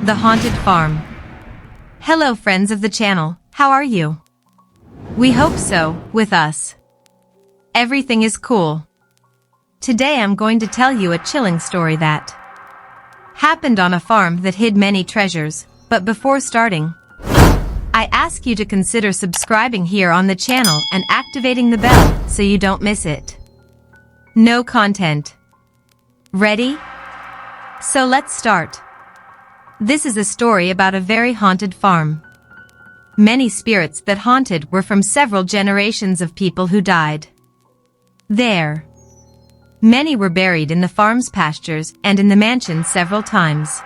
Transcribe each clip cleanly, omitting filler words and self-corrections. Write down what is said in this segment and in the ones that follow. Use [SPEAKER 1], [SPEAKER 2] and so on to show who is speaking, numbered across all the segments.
[SPEAKER 1] The Haunted Farm. Hello friends of the channel, how are you? We hope so, with us. Everything is cool. Today I'm going to tell you a chilling story that happened on a farm that hid many treasures, but before starting, I ask you to consider subscribing here on the channel and activating the bell so you don't miss it. No content. Ready? So let's start. This is a story about a very haunted farm. Many spirits that haunted were from several generations of people who died there. Many were buried in the farm's pastures and in the mansion several times.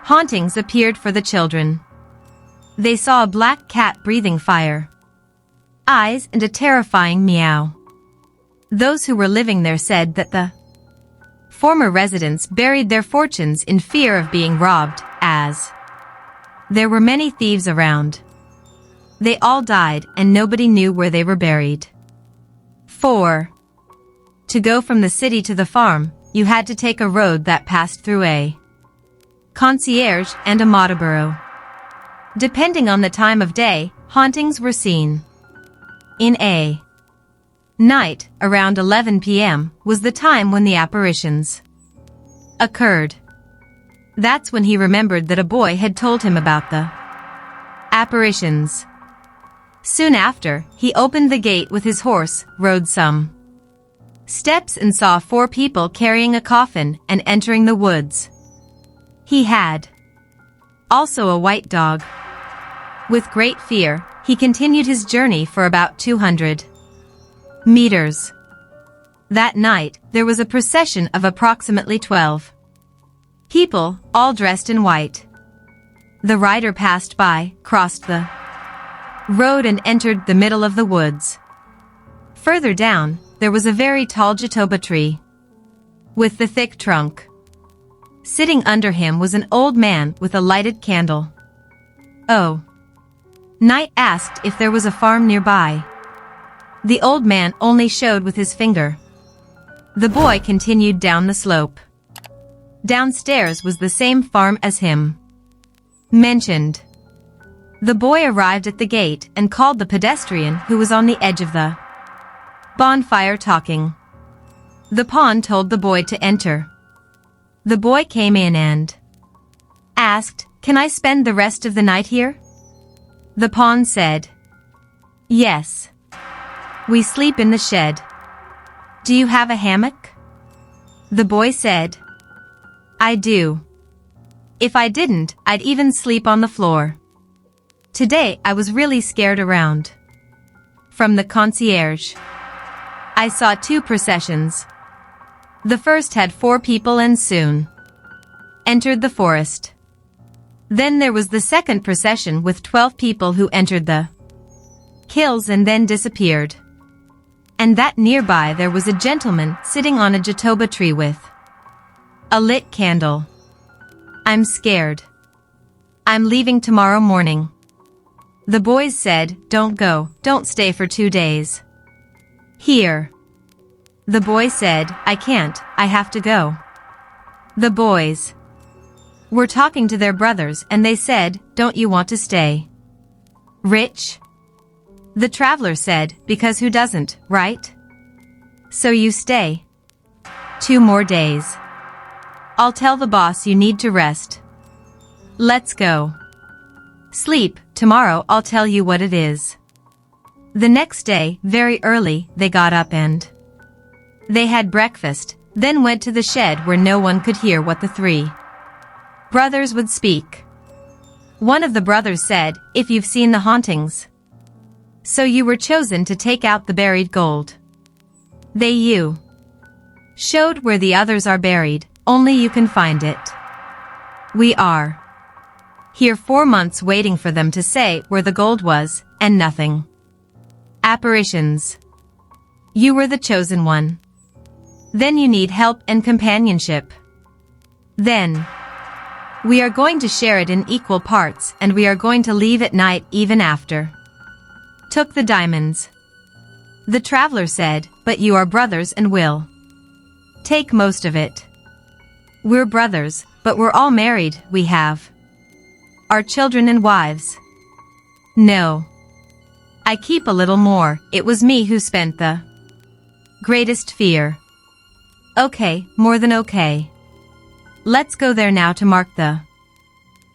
[SPEAKER 1] Hauntings appeared for the children. They saw a black cat breathing fire, eyes, and a terrifying meow. Those who were living there said that the former residents buried their fortunes in fear of being robbed, as there were many thieves around. They all died and nobody knew where they were buried. 4. To go from the city to the farm, you had to take a road that passed through a concierge and a Marlboro. Depending on the time of day, hauntings were seen. In a night, around 11 p.m., was the time when the apparitions occurred. That's when he remembered that a boy had told him about the apparitions. Soon after, he opened the gate with his horse, rode some steps and saw 4 people carrying a coffin and entering the woods. He had also a white dog. With great fear, he continued his journey for about 200 meters. That night, there was a procession of approximately 12 people, all dressed in white. The rider passed by, crossed the road and entered the middle of the woods. Further down, there was a very tall jatoba tree with the thick trunk. Sitting under him was an old man with a lighted candle. Oh. Knight asked if there was a farm nearby. The old man only showed with his finger. The boy continued down the slope. Downstairs was the same farm as him mentioned. The boy arrived at the gate and called the pedestrian who was on the edge of the bonfire talking. The pawn told the boy to enter. The boy came in and asked, "Can I spend the rest of the night here?" The pawn said, "Yes. We sleep in the shed. Do you have a hammock?" The boy said, "I do. If I didn't, I'd even sleep on the floor. Today I was really scared around." From the concierge. I saw 2 processions. The first had 4 people and soon entered the forest. Then there was the second procession with 12 people who entered the hills and then disappeared. And that nearby there was a gentleman sitting on a jatoba tree with a lit candle. "I'm scared. I'm leaving tomorrow morning." The boys said, "Don't go, don't stay for 2 days here." The boy said, "I can't, I have to go." The boys were talking to their brothers and they said, "Don't you want to stay rich?" The traveler said, "Because who doesn't, right? So you stay 2 more days. I'll tell the boss you need to rest. Let's go. Sleep, tomorrow I'll tell you what it is." The next day, very early, they got up and they had breakfast, then went to the shed where no one could hear what the 3 brothers would speak. One of the brothers said, "If you've seen the hauntings, so you were chosen to take out the buried gold. You showed where the others are buried, only you can find it. We are here 4 months waiting for them to say where the gold was, and nothing. Apparitions. You were the chosen one. Then you need help and companionship. Then we are going to share it in equal parts and we are going to leave at night even after." Took the diamonds. The traveler said, "But you are brothers and will take most of it." "We're brothers, But we're all married, we have our children and wives. No. I keep a little more, it was me who spent the greatest fear. Okay, more than okay. Let's go there now to mark the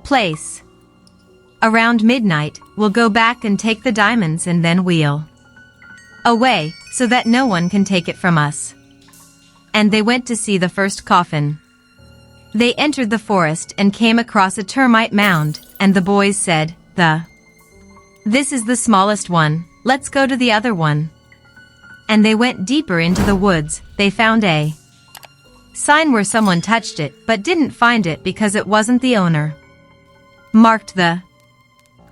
[SPEAKER 1] place. Around midnight, we'll go back and take the diamonds and then we'll away, so that no one can take it from us. And they went to see the first coffin. They entered the forest and came across a termite mound, and the boys said, This is the smallest one, let's go to the other one. And they went deeper into the woods, they found a sign where someone touched it but didn't find it because it wasn't the owner. Marked the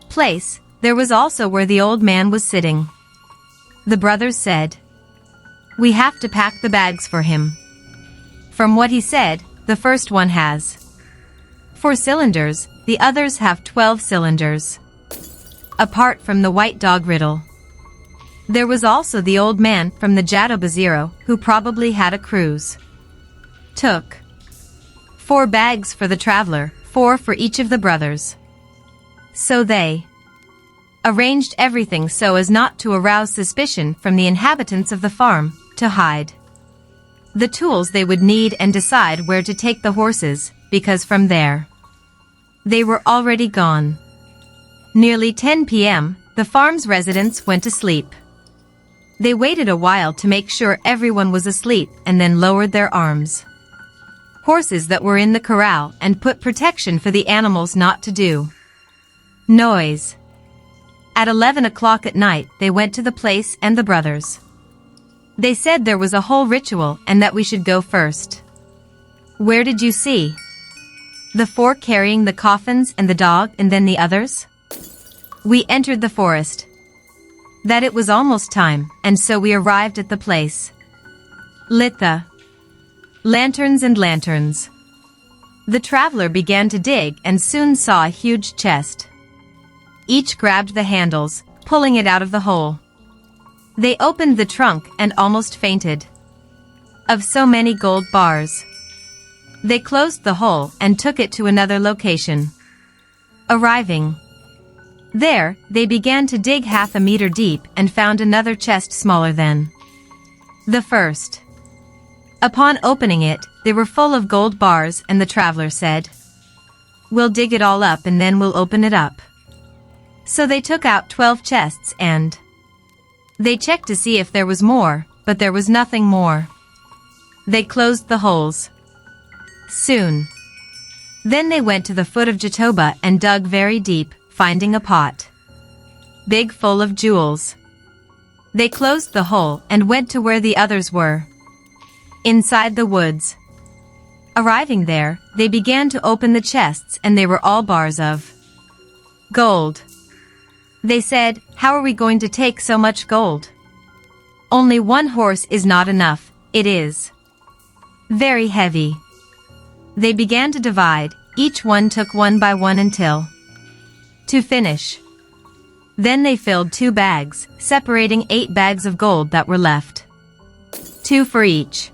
[SPEAKER 1] place, there was also where the old man was sitting. The brothers said, We have to pack the bags for him. From what he said, the first one has 4 cylinders, the others have 12 cylinders. Apart from the white dog riddle. There was also the old man from the Jadobaziro who probably had a cruise. Took 4 bags for the traveler, 4 for each of the brothers. So they arranged everything so as not to arouse suspicion from the inhabitants of the farm, to hide the tools they would need and decide where to take the horses, because from there they were already gone. Nearly 10 p.m., the farm's residents went to sleep. They waited a while to make sure everyone was asleep and then lowered their arms. Horses that were in the corral and put protection for the animals not to do noise. At 11 o'clock at night, they went to the place and the brothers. They said there was a whole ritual and that we should go first. Where did you see the 4 carrying the coffins and the dog and then the others? We entered the forest. That it was almost time, and so we arrived at the place. Lit the lanterns and lanterns. The traveler began to dig and soon saw a huge chest. Each grabbed the handles, pulling it out of the hole. They opened the trunk and almost fainted. Of so many gold bars. They closed the hole and took it to another location. Arriving there, they began to dig half a meter deep and found another chest smaller than the first. Upon opening it, they were full of gold bars and the traveler said, We'll dig it all up and then we'll open it up. So they took out 12 chests and they checked to see if there was more, but there was nothing more. They closed the holes. Soon. Then they went to the foot of Jatoba and dug very deep, finding a pot. Big full of jewels. They closed the hole and went to where the others were. Inside the woods. Arriving there, they began to open the chests and they were all bars of gold. They said, How are we going to take so much gold? Only 1 horse is not enough, it is very heavy. They began to divide, each one took 1 by 1 until to finish. Then they filled 2 bags, separating 8 bags of gold that were left. 2 for each.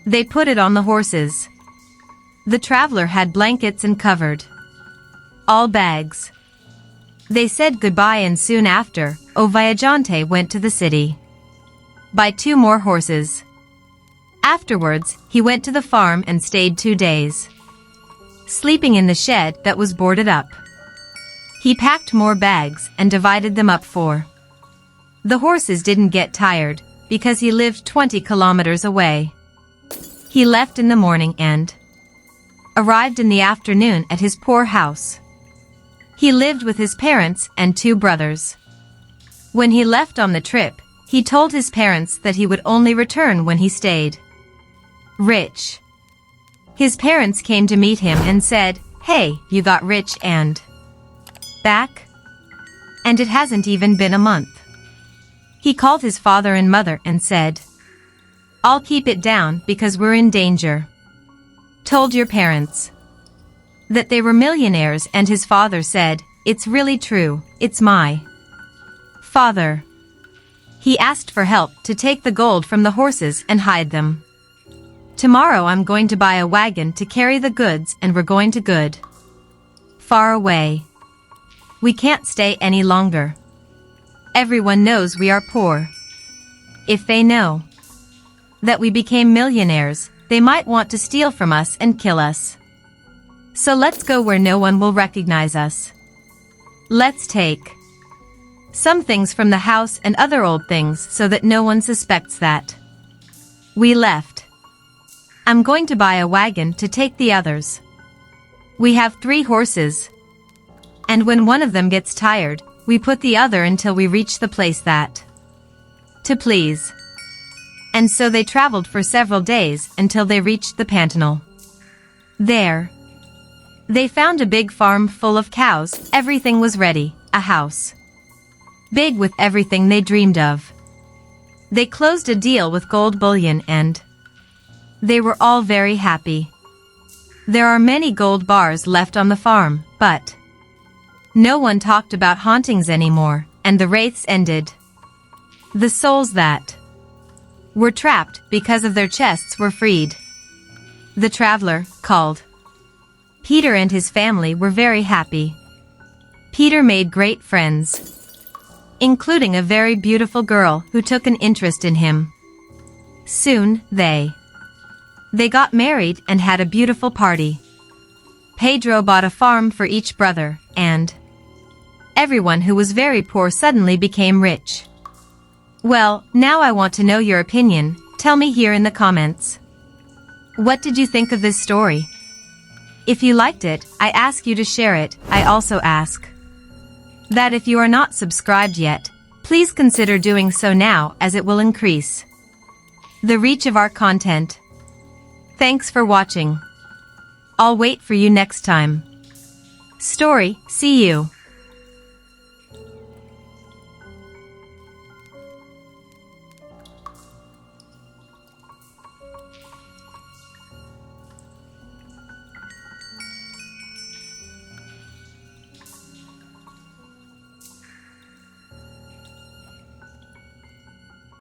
[SPEAKER 1] They put it on the horses. The traveler had blankets and covered all bags. They said goodbye and soon after, O Viajante went to the city. Buy 2 more horses. Afterwards, he went to the farm and stayed 2 days. Sleeping in the shed that was boarded up. He packed more bags and divided them up for the horses didn't get tired, because he lived 20 kilometers away. He left in the morning and arrived in the afternoon at his poor house. He lived with his parents and 2 brothers. When he left on the trip, he told his parents that he would only return when he stayed rich. His parents came to meet him and said, Hey, you got rich and back? And it hasn't even been a month. He called his father and mother and said, I'll keep it down because we're in danger. Told your parents that they were millionaires and his father said, It's really true, it's my father. He asked for help to take the gold from the horses and hide them. Tomorrow I'm going to buy a wagon to carry the goods and we're going to good. Far away. We can't stay any longer. Everyone knows we are poor. If they know that we became millionaires, they might want to steal from us and kill us. So let's go where no one will recognize us. Let's take some things from the house and other old things so that no one suspects that we left. I'm going to buy a wagon to take the others. We have 3 horses. And when one of them gets tired, we put the other until we reach the place that to please. And so they traveled for several days until they reached the pantanal. There, they found a big farm full of cows. Everything was ready, a house big with everything they dreamed of. They closed a deal with gold bullion and they were all very happy. There are many gold bars left on the farm, but no one talked about hauntings anymore, and the wraiths ended. The souls that were trapped because of their chests were freed. The traveler, called Peter, and his family were very happy. Peter made great friends, including a very beautiful girl who took an interest in him. Soon, they got married and had a beautiful party. Pedro bought a farm for each brother, and everyone who was very poor suddenly became rich. Well, now I want to know your opinion. Tell me here in the comments. What did you think of this story? If you liked it, I ask you to share it. I also ask that if you are not subscribed yet, please consider doing so now, as it will increase the reach of our content. Thanks for watching. I'll wait for you next time. Story, see you.